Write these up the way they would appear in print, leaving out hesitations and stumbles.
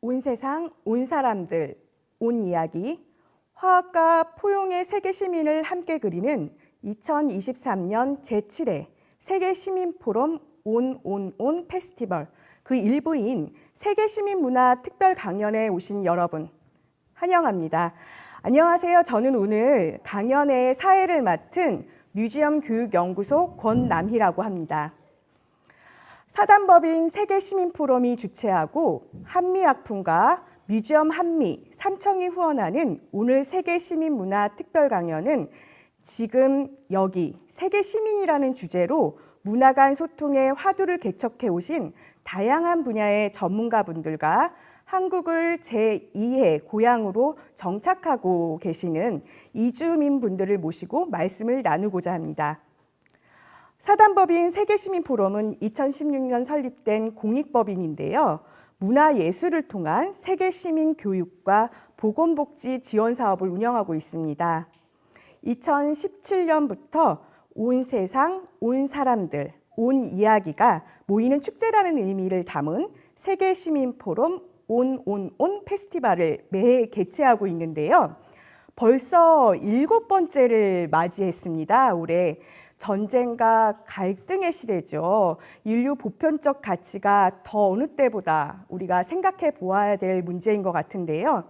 온 세상, 온 사람들, 온 이야기, 화학과 포용의 세계 시민을 함께 그리는 2023년 제7회 세계 시민 포럼 온 페스티벌 그 일부인 세계 시민 문화 특별 강연에 오신 여러분 환영합니다. 안녕하세요. 저는 오늘 강연의 사회를 맡은 뮤지엄 교육연구소 권남희라고 합니다. 사단법인 세계시민포럼이 주최하고 한미약품과 뮤지엄 한미, 삼청이 후원하는 오늘 세계시민문화 특별강연은 지금 여기 세계시민이라는 주제로 문화 간 소통의 화두를 개척해 오신 다양한 분야의 전문가분들과 한국을 제2의 고향으로 정착하고 계시는 이주민분들을 모시고 말씀을 나누고자 합니다. 사단법인 세계시민포럼은 2016년 설립된 공익법인인데요. 문화예술을 통한 세계시민 교육과 보건복지 지원 사업을 운영하고 있습니다. 2017년부터 온 세상, 온 사람들, 온 이야기가 모이는 축제라는 의미를 담은 세계시민포럼 온 페스티벌을 매해 개최하고 있는데요. 벌써 7번째를 맞이했습니다. 올해. 전쟁과 갈등의 시대죠. 인류 보편적 가치가 더 어느 때보다 우리가 생각해 보아야 될 문제인 것 같은데요.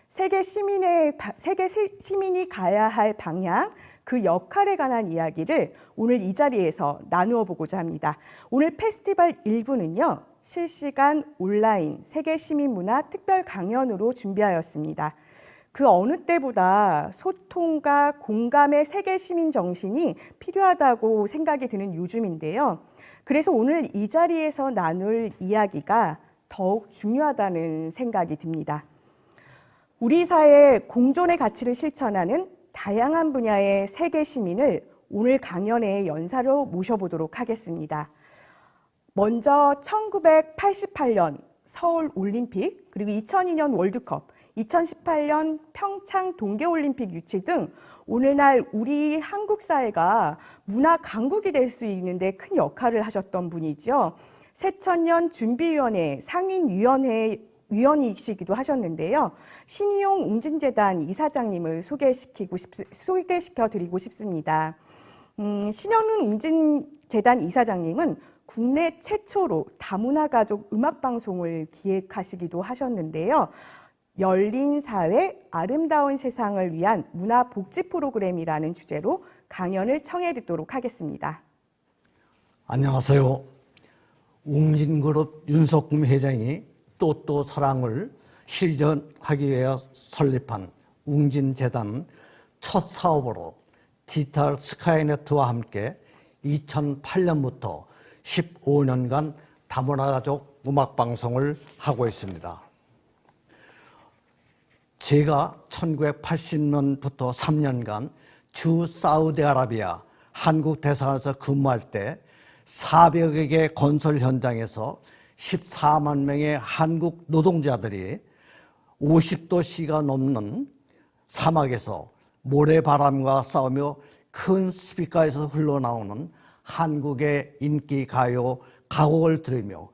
세계 시민이 가야 할 방향, 그 역할에 관한 이야기를 오늘 이 자리에서 나누어 보고자 합니다. 오늘 페스티벌 1부는요. 실시간 온라인 세계 시민 문화 특별 강연으로 준비하였습니다. 그 어느 때보다 소통과 공감의 세계 시민 정신이 필요하다고 생각이 드는 요즘인데요. 그래서 오늘 이 자리에서 나눌 이야기가 더욱 중요하다는 생각이 듭니다. 우리 사회 공존의 가치를 실천하는 다양한 분야의 세계 시민을 오늘 강연의 연사로 모셔보도록 하겠습니다. 먼저 1988년 서울 올림픽, 그리고 2002년 월드컵, 2018년 평창 동계올림픽 유치 등 오늘날 우리 한국 사회가 문화 강국이 될 수 있는데 큰 역할을 하셨던 분이죠. 새천년 준비위원회 상임위원이시기도 하셨는데요. 신의용 웅진재단 이사장님을 소개시켜드리고 싶습니다. 신현훈 웅진재단 이사장님은 국내 최초로 다문화가족 음악방송을 기획하시기도 하셨는데요. 열린 사회, 아름다운 세상을 위한 문화복지 프로그램이라는 주제로 강연을 청해 듣도록 하겠습니다. 안녕하세요. 웅진그룹 윤석금 회장이 또 사랑을 실현하기 위해 설립한 웅진재단 첫 사업으로 디지털 스카이네트와 함께 2008년부터 15년간 다문화가족 음악방송을 하고 있습니다. 제가 1980년부터 3년간 주 사우디아라비아 한국 대사관에서 근무할 때 400여 개 건설 현장에서 14만 명의 한국 노동자들이 50도씨가 넘는 사막에서 모래바람과 싸우며 큰 스피커에서 흘러나오는 한국의 인기 가요 가곡을 들으며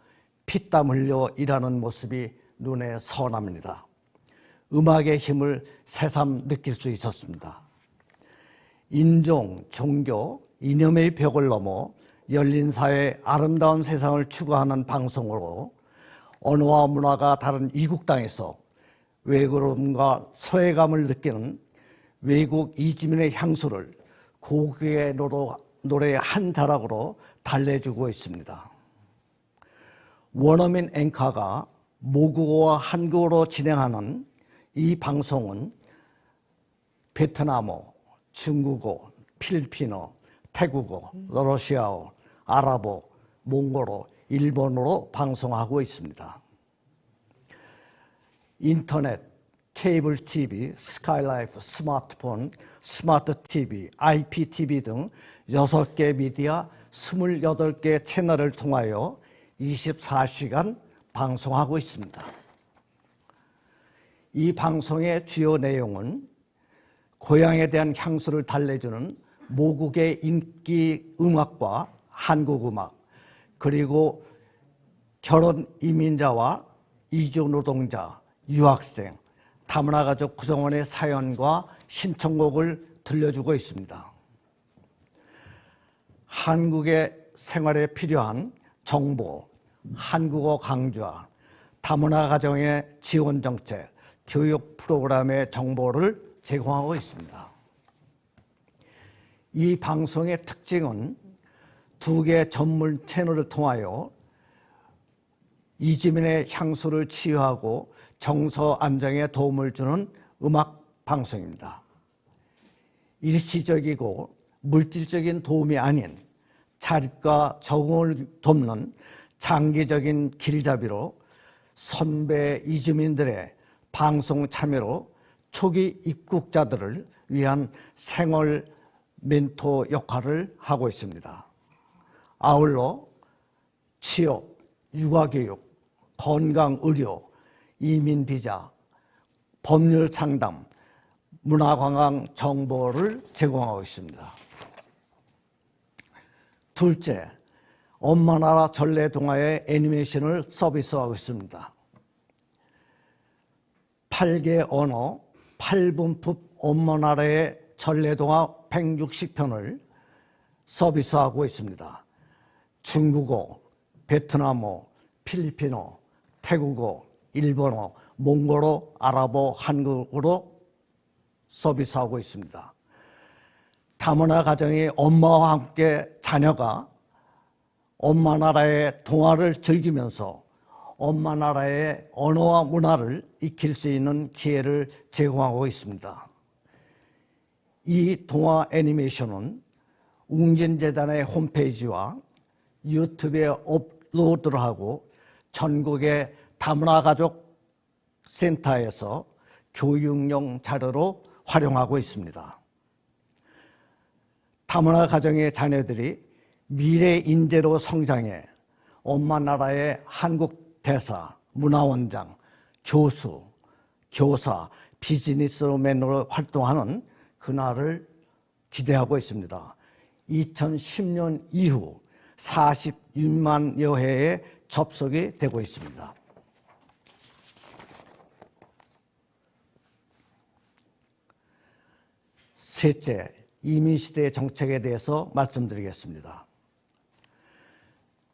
피땀 흘려 일하는 모습이 눈에 선합니다. 음악의 힘을 새삼 느낄 수 있었습니다. 인종, 종교, 이념의 벽을 넘어 열린 사회, 아름다운 세상을 추구하는 방송으로 언어와 문화가 다른 이국 땅에서 외로움과 소외감을 느끼는 외국 이주민의 향수를 고귀의 노래의 한 자락으로 달래주고 있습니다. 원어민 앵커가 모국어와 한국어로 진행하는 이 방송은 베트남어, 중국어, 필리핀어, 태국어, 러시아어, 아랍어, 몽골어, 일본어로 방송하고 있습니다. 인터넷, 케이블 TV, 스카이라이프, 스마트폰, 스마트 TV, IPTV 등 6개 미디어 28개 채널을 통하여 24시간 방송하고 있습니다. 이 방송의 주요 내용은 고향에 대한 향수를 달래주는 모국의 인기 음악과 한국 음악, 그리고 결혼 이민자와 이주 노동자, 유학생, 다문화 가족 구성원의 사연과 신청곡을 들려주고 있습니다. 한국의 생활에 필요한 정보, 한국어 강좌, 다문화 가정의 지원 정책, 교육 프로그램의 정보를 제공하고 있습니다. 이 방송의 특징은 두 개의 전문 채널을 통하여 이주민의 향수를 치유하고 정서 안정에 도움을 주는 음악 방송입니다. 일시적이고 물질적인 도움이 아닌 자립과 적응을 돕는 장기적인 길잡이로 선배 이주민들의 방송 참여로 초기 입국자들을 위한 생활 멘토 역할을 하고 있습니다. 아울러 취업, 육아교육, 건강의료, 이민비자, 법률 상담, 문화관광 정보를 제공하고 있습니다. 둘째, 엄마나라 전래동화의 애니메이션을 서비스하고 있습니다. 8개 언어, 8분법 엄마나라의 전래동화 160편을 서비스하고 있습니다. 중국어, 베트남어, 필리핀어, 태국어, 일본어, 몽골어, 아랍어, 한국어로 서비스하고 있습니다. 다문화 가정의 엄마와 함께 자녀가 엄마 나라의 동화를 즐기면서 엄마 나라의 언어와 문화를 익힐 수 있는 기회를 제공하고 있습니다. 이 동화 애니메이션은 웅진재단의 홈페이지와 유튜브에 업로드를 하고 전국의 다문화 가족 센터에서 교육용 자료로 활용하고 있습니다. 다문화 가정의 자녀들이 미래 인재로 성장해 엄마 나라의 한국 대사, 문화원장, 교수, 교사, 비즈니스맨으로 활동하는 그날을 기대하고 있습니다. 2010년 이후 46만여 회에 접속이 되고 있습니다. 셋째, 이민시대의 정책에 대해서 말씀드리겠습니다.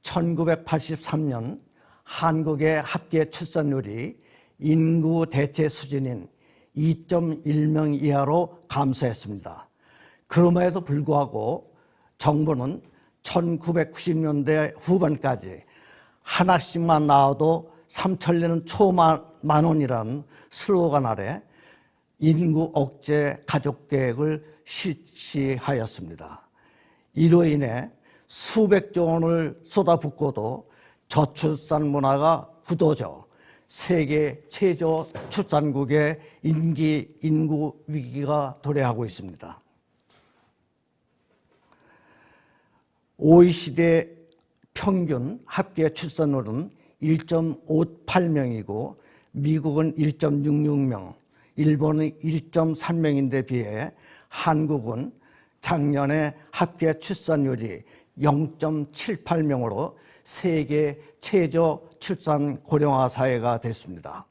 1983년 한국의 합계 출산율이 인구 대체 수준인 2.1명 이하로 감소했습니다. 그럼에도 불구하고 정부는 1990년대 후반까지 하나씩만 낳아도 3천리는 초만원이라는 슬로건 아래 인구 억제 가족 계획을 실시하였습니다. 이로 인해 수백조 원을 쏟아붓고도 저출산 문화가 굳어져 세계 최저 출산국의 인구 위기가 도래하고 있습니다. OECD 평균 합계 출산율은 1.58명이고 미국은 1.66명, 일본은 1.3명인데 비해 한국은 작년에 합계 출산율이 0.78명으로 세계 최저 출산 고령화 사회가 됐습니다.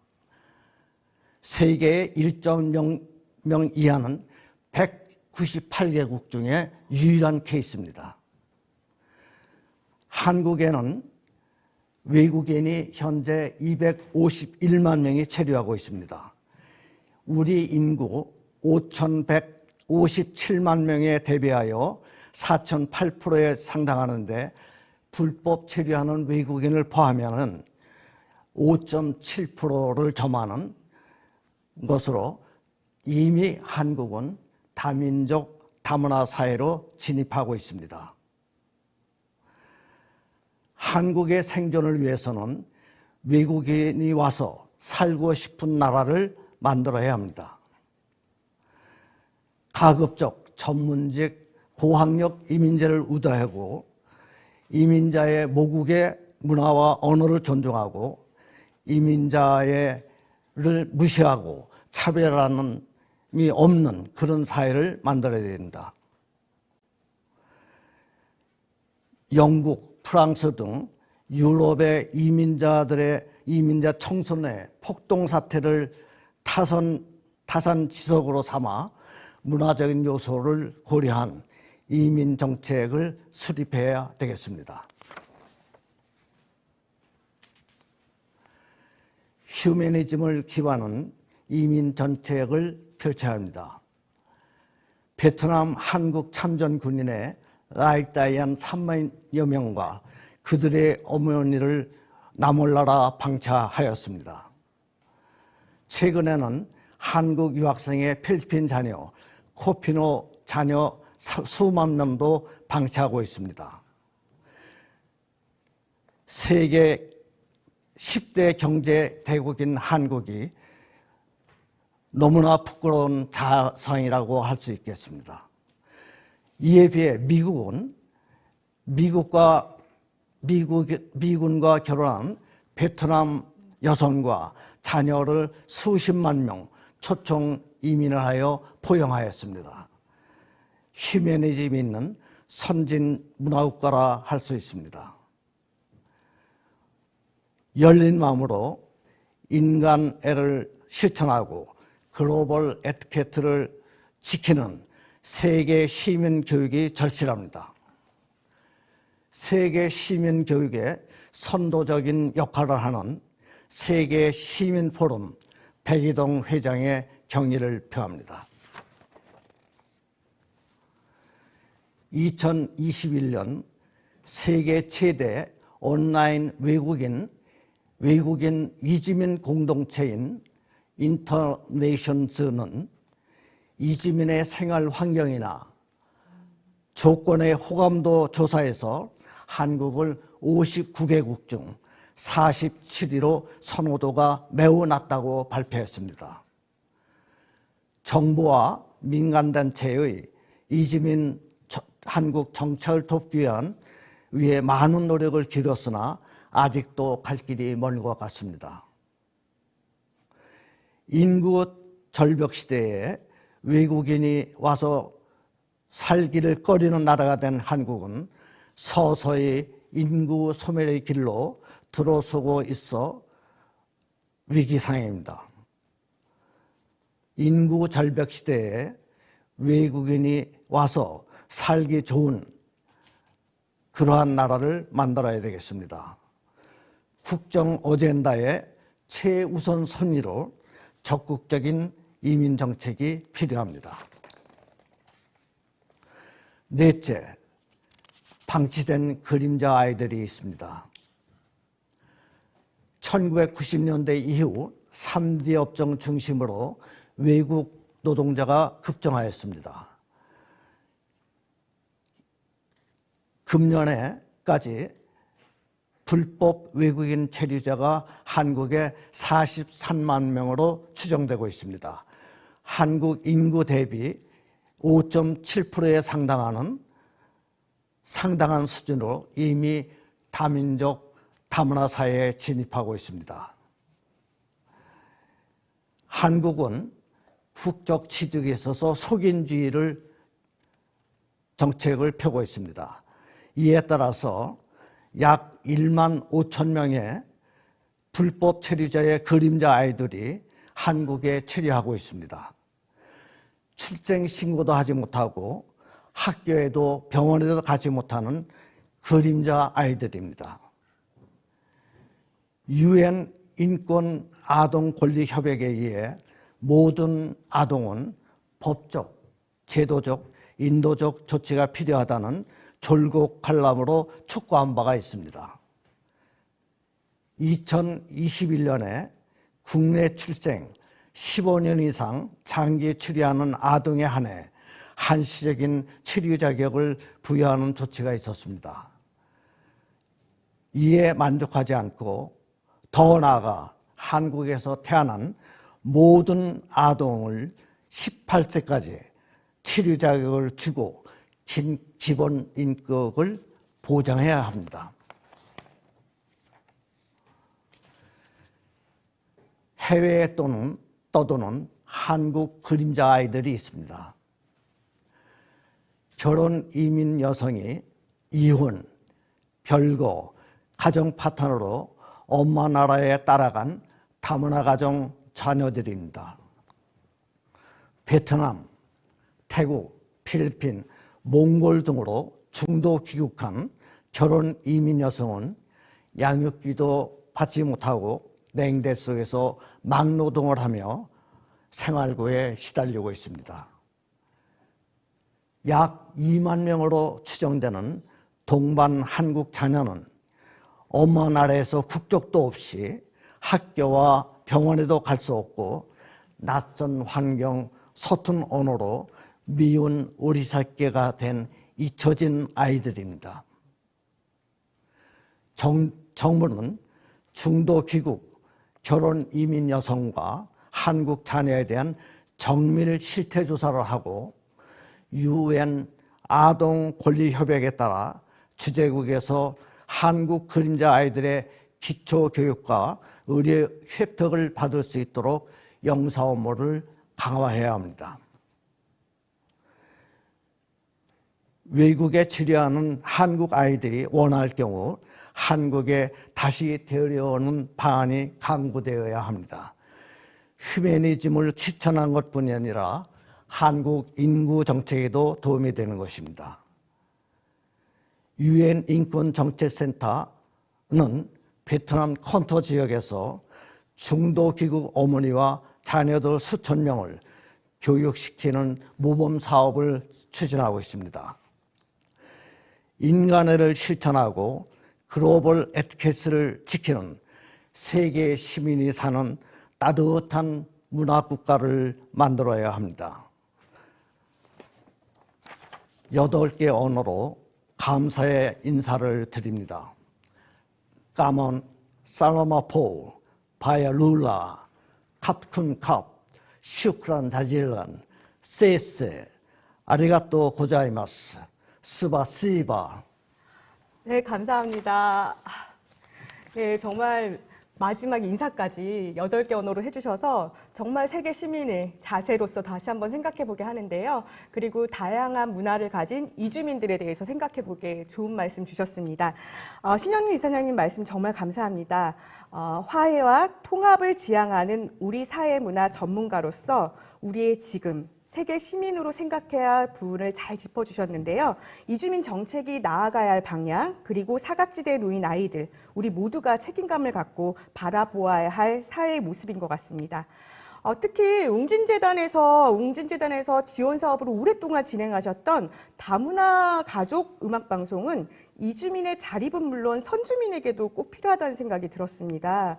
세계의 1.0명 이하는 198개국 중에 유일한 케이스입니다. 한국에는 외국인이 현재 251만 명이 체류하고 있습니다. 우리 인구 5,157만 명에 대비하여 4.8%에 상당하는데 불법 체류하는 외국인을 포함하면 5.7%를 점하는 것으로 이미 한국은 다민족 다문화 사회로 진입하고 있습니다. 한국의 생존을 위해서는 외국인이 와서 살고 싶은 나라를 만들어야 합니다. 가급적 전문직 고학력 이민자를 우대하고 이민자의 모국의 문화와 언어를 존중하고 이민자를 무시하고 차별함이 없는 그런 사회를 만들어야 된다. 영국, 프랑스 등 유럽의 이민자들의 이민자 청소년의 폭동 사태를 타산지석으로 삼아 문화적인 요소를 고려한 이민 정책을 수립해야 되겠습니다. 휴머니즘을 기반한 이민 정책을 펼쳐야 합니다. 베트남 한국 참전 군인의 라이다이안 3만여 명과 그들의 어머니를 나몰라라 방치하였습니다. 최근에는 한국 유학생의 필리핀 자녀, 코피노 자녀 수만 명도 방치하고 있습니다. 세계 10대 경제 대국인 한국이 너무나 부끄러운 자성이라고 할 수 있겠습니다. 이에 비해 미국은 미군과 결혼한 베트남 여성과 자녀를 수십만 명 초청 이민을 하여 포용하였습니다. 휴머니즘 있는 선진 문화국가라 할 수 있습니다. 열린 마음으로 인간애를 실천하고 글로벌 에티켓을 지키는 세계 시민 교육이 절실합니다. 세계 시민 교육에 선도적인 역할을 하는 세계 시민 포럼 백이동 회장의 경의를 표합니다. 2021년 세계 최대 온라인 외국인 이주민 공동체인 인터네이션즈는 이주민의 생활 환경이나 조건의 호감도 조사에서 한국을 59개국 중 47위로 선호도가 매우 낮다고 발표했습니다. 정부와 민간단체의 이주민 한국 정착을 돕기 위해 많은 노력을 기울였으나 아직도 갈 길이 먼 것 같습니다. 인구 절벽 시대에 외국인이 와서 살기를 꺼리는 나라가 된 한국은 서서히 인구 소멸의 길로 들어서고 있어 위기 상황입니다. 인구 절벽 시대에 외국인이 와서 살기 좋은 그러한 나라를 만들어야 되겠습니다. 국정 어젠다의 최우선 순위로 적극적인 이민 정책이 필요합니다. 넷째, 방치된 그림자 아이들이 있습니다. 1990년대 이후 3D 업종 중심으로 외국 노동자가 급증하였습니다. 금년에까지 불법 외국인 체류자가 한국에 43만 명으로 추정되고 있습니다. 한국 인구 대비 5.7%에 상당한 수준으로 이미 다민족 다문화 사회에 진입하고 있습니다. 한국은 국적 취득에 있어서 속인주의를 정책을 펴고 있습니다. 이에 따라서 약 1만 5천 명의 불법 체류자의 그림자 아이들이 한국에 체류하고 있습니다. 출생 신고도 하지 못하고 학교에도 병원에도 가지 못하는 그림자 아이들입니다. UN 인권 아동 권리 협약에 의해 모든 아동은 법적, 제도적, 인도적 조치가 필요하다는 졸고 칼럼으로 촉구한 바가 있습니다. 2021년에 국내 출생 15년 이상 장기 체류하는 아동에 한해 한시적인 체류 자격을 부여하는 조치가 있었습니다. 이에 만족하지 않고 더 나아가 한국에서 태어난 모든 아동을 18세까지 체류 자격을 주고 기본 인격을 보장해야 합니다. 해외에 떠도는 한국 그림자 아이들이 있습니다. 결혼 이민 여성이 이혼, 별거, 가정 파탄으로 엄마 나라에 따라간 다문화 가정 자녀들입니다. 베트남, 태국, 필리핀, 몽골 등으로 중도 귀국한 결혼 이민 여성은 양육비도 받지 못하고 냉대 속에서 막노동을 하며 생활고에 시달리고 있습니다. 약 2만 명으로 추정되는 동반 한국 자녀는 엄마 나라에서 국적도 없이 학교와 병원에도 갈 수 없고 낯선 환경, 서툰 언어로 미운 어리석게가 된 잊혀진 아이들입니다. 정부는 중도 귀국, 결혼 이민 여성과 한국 자녀에 대한 정밀 실태 조사를 하고 UN 아동 권리 협약에 따라 주재국에서 한국 그림자 아이들의 기초 교육과 의료 혜택을 받을 수 있도록 영사 업무를 강화해야 합니다. 외국에 치료하는 한국 아이들이 원할 경우 한국에 다시 데려오는 방안이 강구되어야 합니다. 휴머니즘을 실천한 것뿐이 아니라 한국 인구 정책에도 도움이 되는 것입니다. UN 인권정책센터는 베트남 콘토 지역에서 중도 귀국 어머니와 자녀들 수천 명을 교육시키는 모범 사업을 추진하고 있습니다. 인간애를 실천하고 글로벌 에티켓을 지키는 세계 시민이 사는 따뜻한 문화국가를 만들어야 합니다. 8개 언어로 감사의 인사를 드립니다. 까먼 살라마포, 바야룰라, 캅쿤캅, 슈크란 자질란, 세세, 아리가또 고자이마스, 스바시바. 네, 감사합니다. 네, 정말 마지막 인사까지 8개 언어로 해주셔서 정말 세계 시민의 자세로서 다시 한번 생각해보게 하는데요. 그리고 다양한 문화를 가진 이주민들에 대해서 생각해보게 좋은 말씀 주셨습니다. 신현웅 이사장님 말씀 정말 감사합니다. 화해와 통합을 지향하는 우리 사회문화 전문가로서 우리의 지금 세계 시민으로 생각해야 할 부분을 잘 짚어주셨는데요. 이주민 정책이 나아가야 할 방향, 그리고 사각지대에 놓인 아이들, 우리 모두가 책임감을 갖고 바라보아야 할 사회의 모습인 것 같습니다. 특히 웅진재단에서 지원 사업으로 오랫동안 진행하셨던 다문화 가족 음악 방송은 이주민의 자립은 물론 선주민에게도 꼭 필요하다는 생각이 들었습니다.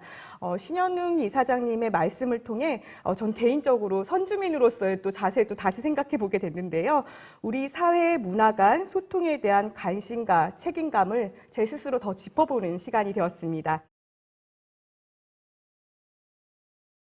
신현웅 이사장님의 말씀을 통해 전 개인적으로 선주민으로서의 또 자세도 다시 생각해 보게 됐는데요. 우리 사회의 문화 간 소통에 대한 관심과 책임감을 제 스스로 더 짚어보는 시간이 되었습니다.